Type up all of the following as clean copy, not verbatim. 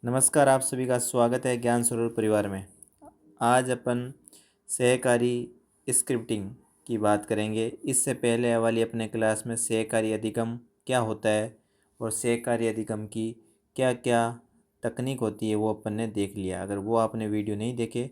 नमस्कार, आप सभी का स्वागत है ज्ञान सरोवर परिवार में। आज अपन सहकारी स्क्रिप्टिंग की बात करेंगे। इससे पहले वाली अपने क्लास में सहकारी अधिगम क्या होता है और सहकारी अधिगम की क्या क्या तकनीक होती है वो अपन ने देख लिया। अगर वो आपने वीडियो नहीं देखे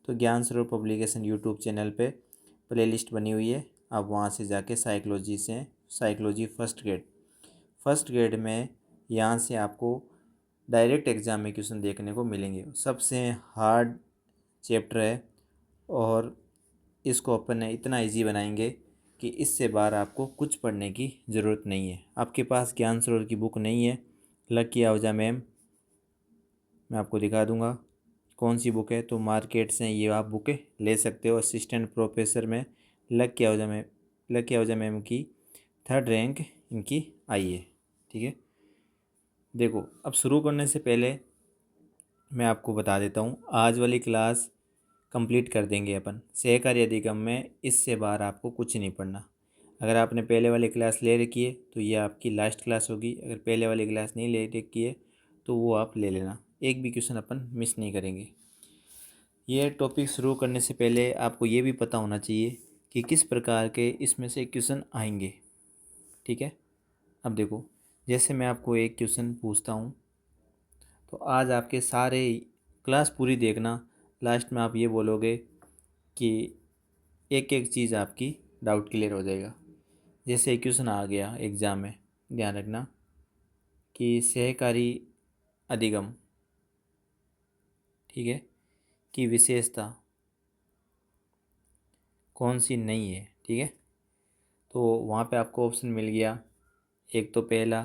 तो ज्ञान सरोवर पब्लिकेशन यूट्यूब चैनल पे प्लेलिस्ट बनी हुई है, आप वहाँ से जाके साइकोलॉजी फर्स्ट ग्रेड में यहाँ से आपको डायरेक्ट एग्ज़ाम में क्वेश्चन देखने को मिलेंगे। सबसे हार्ड चैप्टर है और इसको अपन ने इतना इजी बनाएंगे कि इससे बाहर आपको कुछ पढ़ने की ज़रूरत नहीं है। आपके पास ज्ञान सरोवर की बुक नहीं है, लकी आहूजा मैम, मैं आपको दिखा दूंगा कौन सी बुक है, तो मार्केट से ये आप बुकें ले सकते हो। असिस्टेंट प्रोफेसर में लकी आहूजा मैम की 3rd रैंक इनकी आई है। ठीक है, देखो अब शुरू करने से पहले मैं आपको बता देता हूँ, आज वाली क्लास कंप्लीट कर देंगे अपन सहकारी अधिगम में। इससे बाहर आपको कुछ नहीं पढ़ना। अगर आपने पहले वाली क्लास ले रखी है तो ये आपकी लास्ट क्लास होगी। अगर पहले वाली क्लास नहीं ले रखी है तो वो आप ले लेना, एक भी क्वेश्चन अपन मिस नहीं करेंगे। ये टॉपिक शुरू करने से पहले आपको ये भी पता होना चाहिए कि किस प्रकार के इसमें से क्वेश्चन आएंगे। ठीक है, अब देखो, जैसे मैं आपको एक क्वेश्चन पूछता हूँ तो आज आपके सारे क्लास पूरी देखना, लास्ट में आप ये बोलोगे कि एक एक चीज़ आपकी डाउट क्लियर हो जाएगा। जैसे एक क्वेश्चन आ गया एग्ज़ाम में, ध्यान रखना कि सहकारी अधिगम, ठीक है, की विशेषता कौन सी नहीं है। ठीक है, तो वहाँ पे आपको ऑप्शन मिल गया। एक तो पहला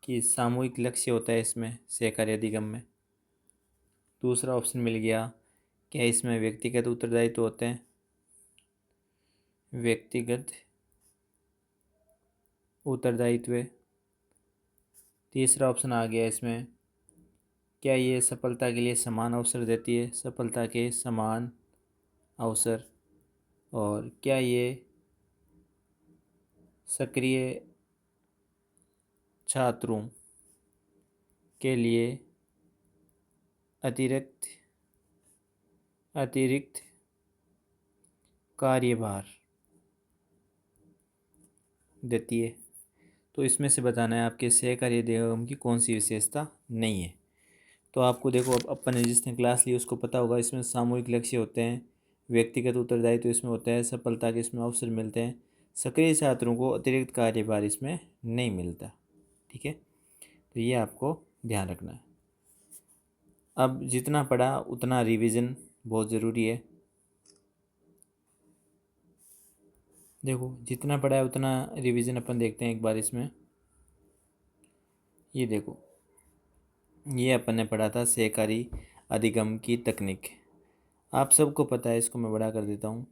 कि सामूहिक लक्ष्य होता है इसमें सहकारी अधिगम में। दूसरा ऑप्शन मिल गया क्या इसमें व्यक्तिगत उत्तरदायित्व होते हैं, व्यक्तिगत उत्तरदायित्व। तीसरा ऑप्शन आ गया इसमें क्या ये सफलता के लिए समान अवसर देती है, सफलता के समान अवसर। और क्या ये सक्रिय छात्रों के लिए अतिरिक्त अतिरिक्त कार्यभार देती है। तो इसमें से बताना है आपके सहकारी अधिगम की कौन सी विशेषता नहीं है। तो आपको देखो, अब अपन ने जिसने क्लास ली उसको पता होगा इसमें सामूहिक लक्ष्य होते हैं, व्यक्तिगत उत्तरदायित्व इसमें होता है, सफलता के इसमें अवसर मिलते हैं, सक्रिय छात्रों को अतिरिक्त कार्यभार इसमें नहीं मिलता। ठीक है, तो ये आपको ध्यान रखना है। अब जितना पढ़ा उतना रिवीजन बहुत ज़रूरी है। देखो जितना पढ़ा है उतना रिवीजन अपन देखते हैं एक बार इसमें। ये देखो, ये अपन ने पढ़ा था सहकारी अधिगम की तकनीक, आप सबको पता है, इसको मैं बड़ा कर देता हूँ।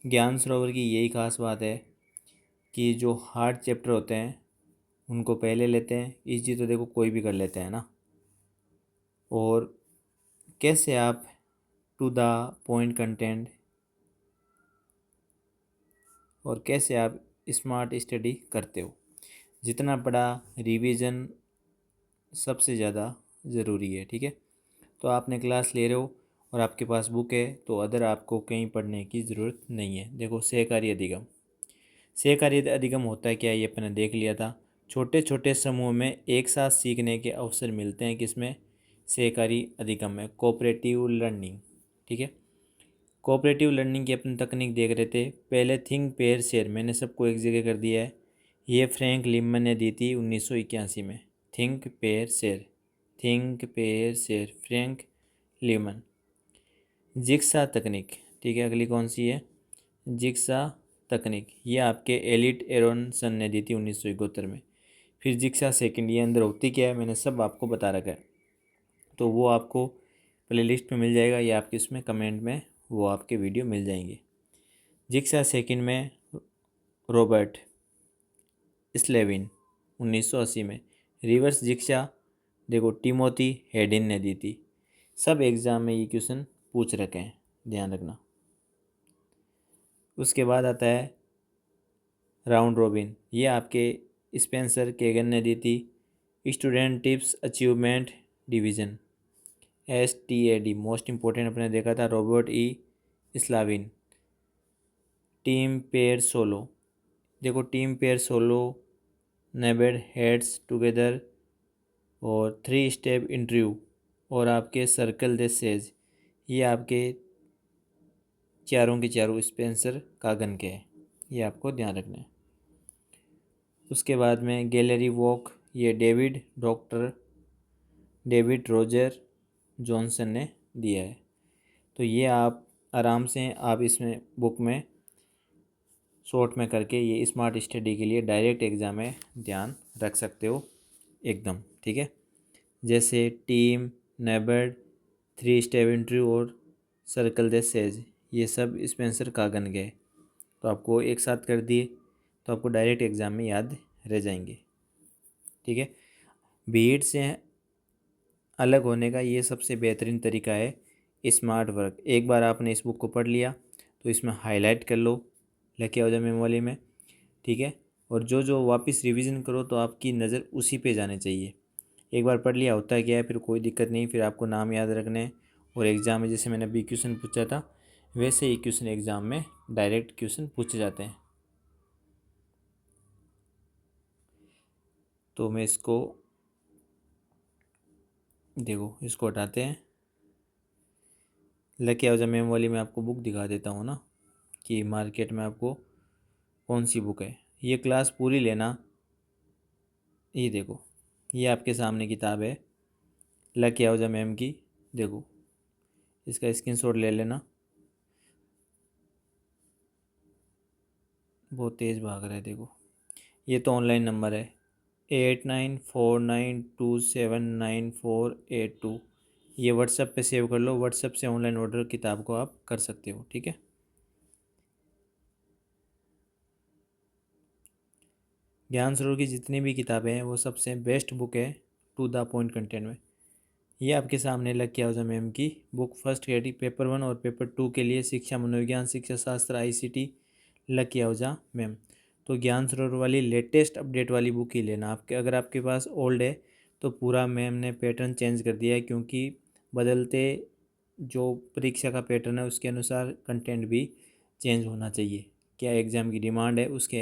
ज्ञान सरोवर की यही खास बात है कि जो हार्ड चैप्टर होते हैं उनको पहले लेते हैं, इजी तो देखो कोई भी कर लेते हैं ना। और कैसे आप टू द पॉइंट कंटेंट और कैसे आप स्मार्ट स्टडी करते हो, जितना पढ़ा रिवीजन सबसे ज़्यादा ज़रूरी है। ठीक है, तो आपने क्लास ले रहे हो और आपके पास बुक है तो अदर आपको कहीं पढ़ने की ज़रूरत नहीं है। देखो सहकारी अधिगम होता है क्या, ये अपने देख लिया था। छोटे छोटे समूह में एक साथ सीखने के अवसर मिलते हैं, किसमें, सहकारी अधिगम में, कोऑपरेटिव लर्निंग। ठीक है, कोऑपरेटिव लर्निंग की अपनी तकनीक देख रहे थे। पहले थिंक पेयर शेयर, मैंने सबको एक जगह कर दिया है, ये फ्रैंक लिमन ने दी थी 1981 में। Think pair share Frank Lyman. Jigsaw तकनीक, ठीक है, अगली कौन सी है, जिक्सा तकनीक, ये आपके एलिट एरोनसन ने दी थी 1971 में। फिर जिक्सा सेकंड, ये अंदर होती क्या है मैंने सब आपको बता रखा है, तो वो आपको प्ले लिस्ट में मिल जाएगा या आपके उसमें कमेंट में वो आपके वीडियो मिल जाएंगे। जिक्सा सेकंड में रॉबर्ट स्लेविन 1980 में। रिवर्स जिक्सा देखो टिमोथी हेडिन ने दी थी। सब एग्ज़ाम में ये क्वेश्चन पूछ रखे हैं, ध्यान रखना। उसके बाद आता है राउंड रॉबिन, ये आपके स्पेंसर केगन ने दी थी। Student teams achievement division STAD most important अपने देखा था Robert Slavin. Team pair solo, देखो team pair solo, numbered heads together और 3 स्टेप इंटरव्यू और आपके सर्कल द सेज, ये आपके चारों के चारों स्पेंसर कागन के हैं, ये आपको ध्यान रखना है। उसके बाद में गैलरी वॉक, ये डॉक्टर डेविड रोजर जॉनसन ने दिया है। तो ये आप आराम से आप इसमें बुक में शॉर्ट में करके ये स्मार्ट स्टडी के लिए डायरेक्ट एग्ज़ाम में ध्यान रख सकते हो एकदम, ठीक है। जैसे टीम, नेबर्ड, 3 स्टेप इंटरव्यू और सर्कल द सेज, ये सब स्पेंसर कागन गए, तो आपको एक साथ कर दिए तो आपको डायरेक्ट एग्ज़ाम में याद रह जाएंगे, ठीक है। भीड़ से अलग होने का ये सबसे बेहतरीन तरीका है स्मार्ट वर्क। एक बार आपने इस बुक को पढ़ लिया तो इसमें हाईलाइट कर लो, लेके आओ जब मेमोरी में, ठीक है। और जो जो वापस रिवीजन करो तो आपकी नज़र उसी पे जाने चाहिए। एक बार पढ़ लिया होता है क्या है, फिर कोई दिक्कत नहीं, फिर आपको नाम याद रखने और एग्ज़ाम में जैसे मैंने अभी क्वेश्चन पूछा था वैसे ही क्वेश्चन एग्ज़ाम में डायरेक्ट क्वेश्चन पूछे जाते हैं। तो मैं इसको देखो इसको हटाते हैं, लेके आओ जब मेम वाली मैं आपको बुक दिखा देता हूँ ना कि मार्केट में आपको कौन सी बुक है। ये क्लास पूरी लेना, ये देखो ये आपके सामने किताब है लेके आओ जब मैम की, देखो इसका स्क्रीनशॉट ले लेना। बहुत तेज़ भाग रहा है, देखो ये तो ऑनलाइन नंबर है 8949279482, ये व्हाट्सएप पे सेव कर लो, व्हाट्सएप से ऑनलाइन ऑर्डर किताब को आप कर सकते हो, ठीक है। ज्ञान सरोवर की जितनी भी किताबें हैं वो सबसे बेस्ट बुक है टू द पॉइंट कंटेंट में। ये आपके सामने लग के आओ मैम की बुक फर्स्ट ग्रेड पेपर 1 और पेपर 2 के लिए शिक्षा मनोविज्ञान शिक्षा शास्त्र ICT लग के आओ मैम। तो ज्ञान सरोवर वाली लेटेस्ट अपडेट वाली बुक ही लेना। आपके अगर आपके पास ओल्ड है तो पूरा मैम ने पैटर्न चेंज कर दिया है, क्योंकि बदलते जो परीक्षा का पैटर्न है उसके अनुसार कंटेंट भी चेंज होना चाहिए। क्या एग्ज़ाम की डिमांड है उसके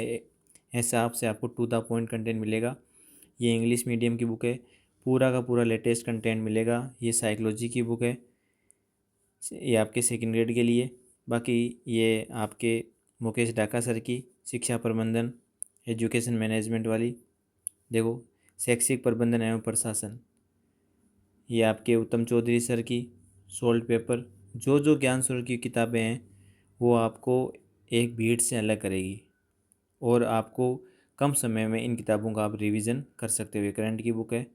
हिसाब से आपको टू द पॉइंट कंटेंट मिलेगा। ये इंग्लिश मीडियम की बुक है, पूरा का पूरा लेटेस्ट कंटेंट मिलेगा। ये साइकोलॉजी की बुक है, ये आपके सेकंड ग्रेड के लिए। बाकी ये आपके मुकेश डाका सर की शिक्षा प्रबंधन एजुकेशन मैनेजमेंट वाली, देखो शैक्षिक प्रबंधन एवं प्रशासन, ये आपके उत्तम चौधरी सर की सोल्ड पेपर। जो जो ज्ञान सरोवर की किताबें हैं वो आपको एक भीड़ से अलग करेगी और आपको कम समय में इन किताबों का आप रिवीजन कर सकते हो। करंट की बुक है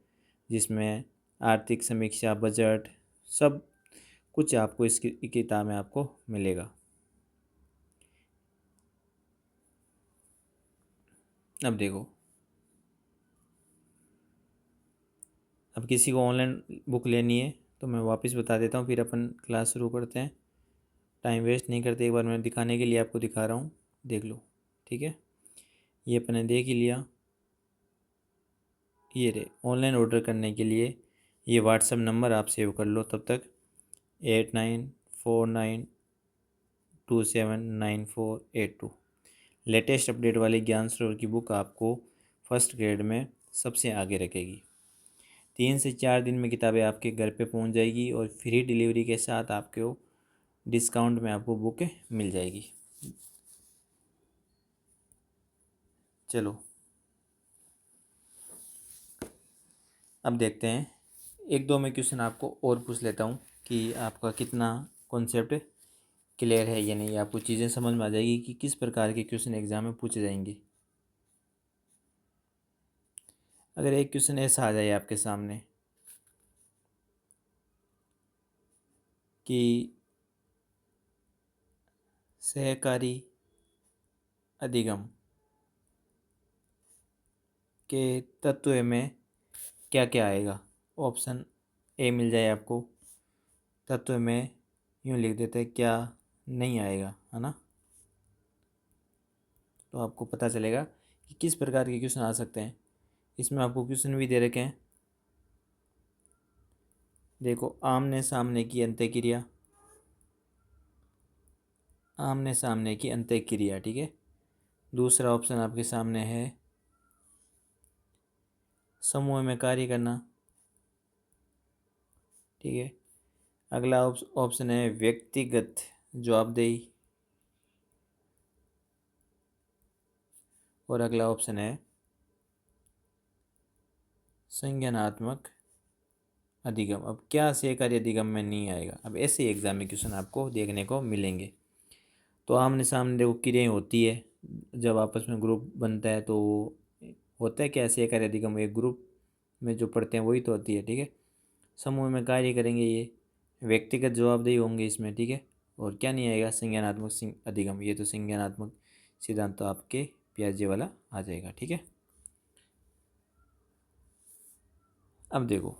जिसमें आर्थिक समीक्षा बजट सब कुछ आपको इस किताब में आपको मिलेगा। अब देखो, अब किसी को ऑनलाइन बुक लेनी है तो मैं वापस बता देता हूँ, फिर अपन क्लास शुरू करते हैं। टाइम वेस्ट नहीं करते, एक बार मैं दिखाने के लिए आपको दिखा रहा हूँ, देख लो, ठीक है। ये अपने देख ही लिया। ये रे ऑनलाइन ऑर्डर करने के लिए ये व्हाट्सअप नंबर आप सेव कर लो तब तक 8949279482। लेटेस्ट अपडेट वाली ज्ञान सरोवर की बुक आपको फर्स्ट ग्रेड में सबसे आगे रखेगी। 3 से 4 दिन में किताबें आपके घर पे पहुंच जाएगी और फ्री डिलीवरी के साथ आपको डिस्काउंट में आपको बुक मिल जाएगी। चलो अब देखते हैं, एक दो मैं क्वेश्चन आपको और पूछ लेता हूँ कि आपका कितना कॉन्सेप्ट क्लियर है या नहीं, आपको चीज़ें समझ में आ जाएगी कि किस प्रकार के क्वेश्चन एग्जाम में पूछे जाएंगे। अगर एक क्वेश्चन ऐसा आ जाए आपके सामने कि सहकारी अधिगम के तत्व में क्या क्या आएगा, ऑप्शन ए मिल जाए आपको, तत्व में यूँ लिख देते हैं क्या नहीं आएगा, है ना। तो आपको पता चलेगा कि किस प्रकार के क्वेश्चन आ सकते हैं। इसमें आपको क्वेश्चन भी दे रखे हैं। देखो, आमने सामने की अंत्यक्रिया, आमने सामने की अंत्यक्रिया, ठीक है। दूसरा ऑप्शन आपके सामने है समूह में कार्य करना, ठीक है। अगला ऑप्शन है व्यक्तिगत जवाबदेही, और अगला ऑप्शन है संज्ञानात्मक अधिगम। अब क्या सहकारी अधिगम में नहीं आएगा? अब ऐसे एग्जाम में क्वेश्चन आपको देखने को मिलेंगे। तो आमने सामने देखो क्रियाएं होती है, जब आपस में ग्रुप बनता है तो होता है क्या, सहकारी अधिगम एक ग्रुप में जो पढ़ते हैं वही तो होती है, ठीक है। समूह में कार्य करेंगे, ये व्यक्तिगत जवाबदेही होंगे इसमें, ठीक है। और क्या नहीं आएगा? संज्ञानात्मक अधिगम, ये तो संज्ञानात्मक सिद्धांत तो आपके पियाजे वाला आ जाएगा, ठीक है। अब देखो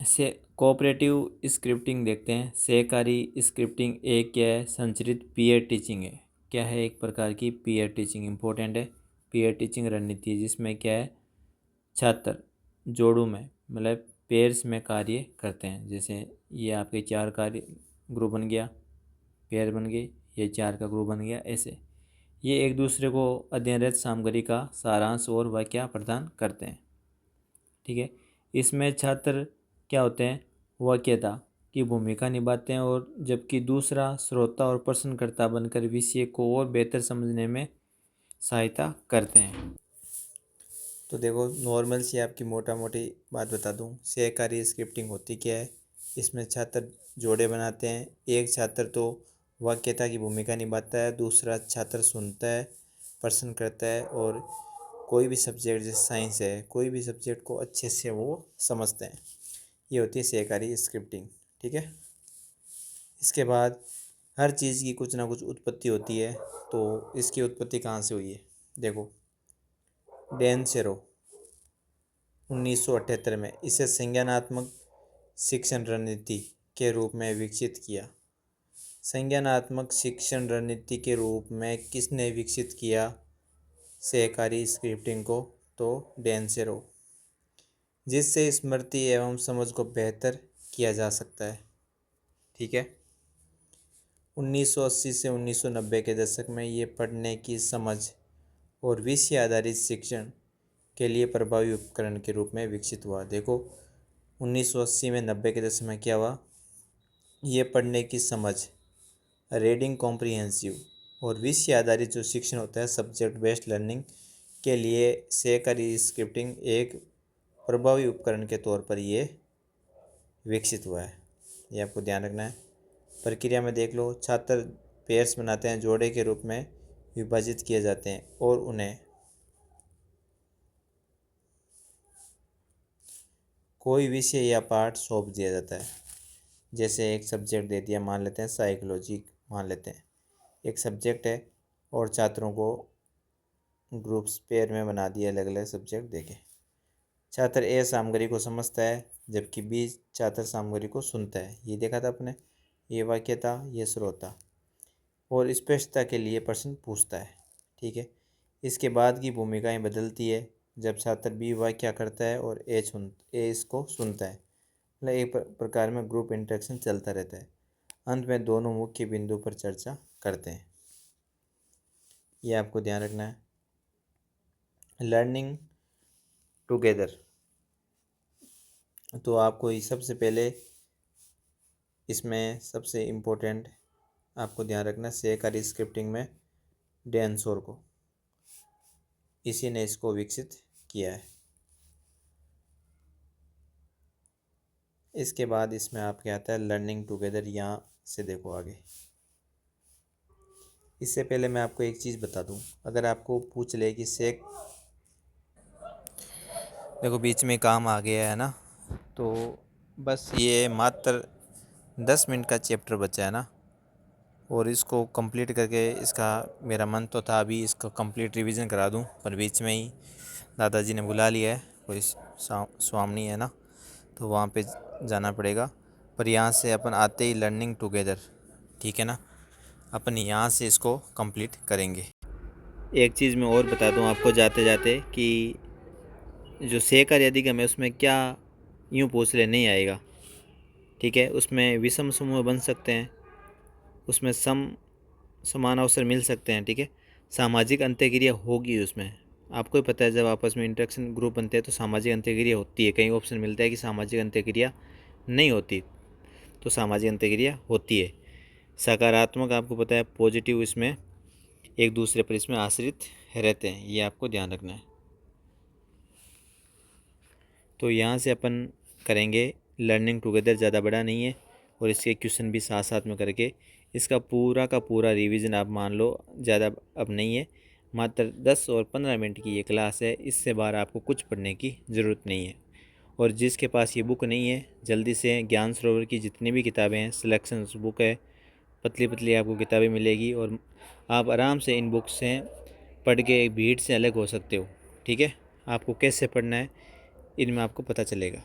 से कोऑपरेटिव स्क्रिप्टिंग देखते हैं। सहकारी स्क्रिप्टिंग एक क्या है? संचरित पीयर टीचिंग है। क्या है? एक प्रकार की पीयर टीचिंग, इंपॉर्टेंट है। पीयर टीचिंग रणनीति है जिसमें क्या है, छात्र जोड़ों में मतलब पेयर्स में कार्य करते हैं। जैसे ये आपके चार कार्य ग्रुप बन गया, पेयर बन गए, ये चार का ग्रुप बन गया, ऐसे ये एक दूसरे को अध्ययनरत सामग्री का सारांश और वाक्य प्रदान करते हैं, ठीक है। इसमें छात्र क्या होते हैं? वाक्यता की भूमिका निभाते हैं, और जबकि दूसरा श्रोता और प्रश्नकर्ता बनकर विषय को और बेहतर समझने में सहायता करते हैं। तो देखो, नॉर्मल सी आपकी मोटा मोटी बात बता दूं, सहकारी स्क्रिप्टिंग होती क्या है। इसमें छात्र जोड़े बनाते हैं। एक छात्र तो वाक्यता की भूमिका निभाता है, दूसरा छात्र सुनता है, प्रश्न करता है, और कोई भी सब्जेक्ट जैसे साइंस है, कोई भी सब्जेक्ट को अच्छे से वो समझते हैं। ये होती है सहकारी स्क्रिप्टिंग, ठीक है। इसके बाद हर चीज़ की कुछ ना कुछ उत्पत्ति होती है। तो इसकी उत्पत्ति कहाँ से हुई है? देखो, डैन सेरो 1978 में इसे संज्ञानात्मक शिक्षण रणनीति के रूप में विकसित किया। संज्ञानात्मक शिक्षण रणनीति के रूप में किसने विकसित किया सहकारी स्क्रिप्टिंग को? तो डैन सेरो, जिससे स्मृति एवं समझ को बेहतर किया जा सकता है, ठीक है। 1980 से 1990 के दशक में ये पढ़ने की समझ और विषय आधारित शिक्षण के लिए प्रभावी उपकरण के रूप में विकसित हुआ। देखो, 1980 में 90 के दशक में क्या हुआ? ये पढ़ने की समझ, रीडिंग कॉम्प्रिहेंसिव और विषय आधारित जो शिक्षण होता है, सब्जेक्ट बेस्ड लर्निंग के लिए सहकारी स्क्रिप्टिंग एक प्रभावी उपकरण के तौर पर ये विकसित हुआ है। ये आपको ध्यान रखना है। प्रक्रिया में देख लो, छात्र पेयर्स बनाते हैं, जोड़े के रूप में विभाजित किए जाते हैं, और उन्हें कोई विषय या पाठ सौंप दिया जाता है। जैसे एक सब्जेक्ट दे दिया, मान लेते हैं साइकोलॉजी, मान लेते हैं एक सब्जेक्ट है, और छात्रों को ग्रुप्स पेयर में बना दिया, अलग अलग सब्जेक्ट देके। छात्र ए सामग्री को समझता है, जबकि बी छात्र सामग्री को सुनता है। ये देखा था अपने, ये वाक्यता, ये श्रोता, और स्पष्टता के लिए प्रश्न पूछता है, ठीक है। इसके बाद की भूमिकाएं बदलती है, जब छात्र बी वाक्य करता है और ए इसको सुनता है। मतलब एक प्रकार में ग्रुप इंटरेक्शन चलता रहता है। अंत में दोनों मुख्य बिंदु पर चर्चा करते हैं। ये आपको ध्यान रखना है। लर्निंग टुगेदर, तो आपको सबसे पहले इसमें सबसे इम्पोर्टेंट आपको ध्यान रखना, सहकारी स्क्रिप्टिंग में डैन सोर को, इसी ने इसको विकसित किया है। इसके बाद इसमें आपके आता है लर्निंग टुगेदर। यहाँ से देखो आगे, इससे पहले मैं आपको एक चीज़ बता दूं, अगर आपको पूछ ले कि देखो बीच में काम आ गया है ना, तो बस ये मात्र 10 मिनट का चैप्टर बचा है ना, और इसको कंप्लीट करके इसका मेरा मन तो था अभी इसको कंप्लीट रिवीजन करा दूं, पर बीच में ही दादाजी ने बुला लिया है, कोई स्वामी है ना, तो वहाँ पे जाना पड़ेगा। पर यहाँ से अपन आते ही लर्निंग टुगेदर, ठीक है ना, अपन यहाँ से इसको कंप्लीट करेंगे। एक चीज़ मैं और बता दूं आपको जाते जाते कि जो सहकारी अधिगम है उसमें क्या यूँ पूछ ले नहीं आएगा, ठीक है। उसमें विषम समूह बन सकते हैं, उसमें समान अवसर मिल सकते हैं, ठीक है। सामाजिक अंत्यक्रिया होगी उसमें, आपको ही पता है जब आपस में इंटरेक्शन ग्रुप बनते हैं तो सामाजिक अंत्यक्रिया होती है। कई ऑप्शन मिलता है कि सामाजिक अंत्यक्रिया नहीं होती, तो सामाजिक अंत्यक्रिया होती है। सकारात्मक आपको पता है पॉजिटिव, इसमें एक दूसरे पर इसमें आश्रित रहते हैं, ये आपको ध्यान रखना है। तो यहाँ से अपन करेंगे लर्निंग टुगेदर, ज़्यादा बड़ा नहीं है, और इसके क्वेश्चन भी साथ साथ में करके इसका पूरा का पूरा रिवीजन आप मान लो, ज़्यादा अब नहीं है, मात्र 10 और 15 मिनट की ये क्लास है, इससे बाहर आपको कुछ पढ़ने की ज़रूरत नहीं है। और जिसके पास ये बुक नहीं है जल्दी से ज्ञान सरोवर की जितनी भी किताबें हैं, सिलेक्शंस बुक है, पतली पतली आपको किताबें मिलेगी, और आप आराम से इन बुक्स से पढ़ के भीड़ से अलग हो सकते हो, ठीक है। आपको कैसे पढ़ना है इनमें आपको पता चलेगा।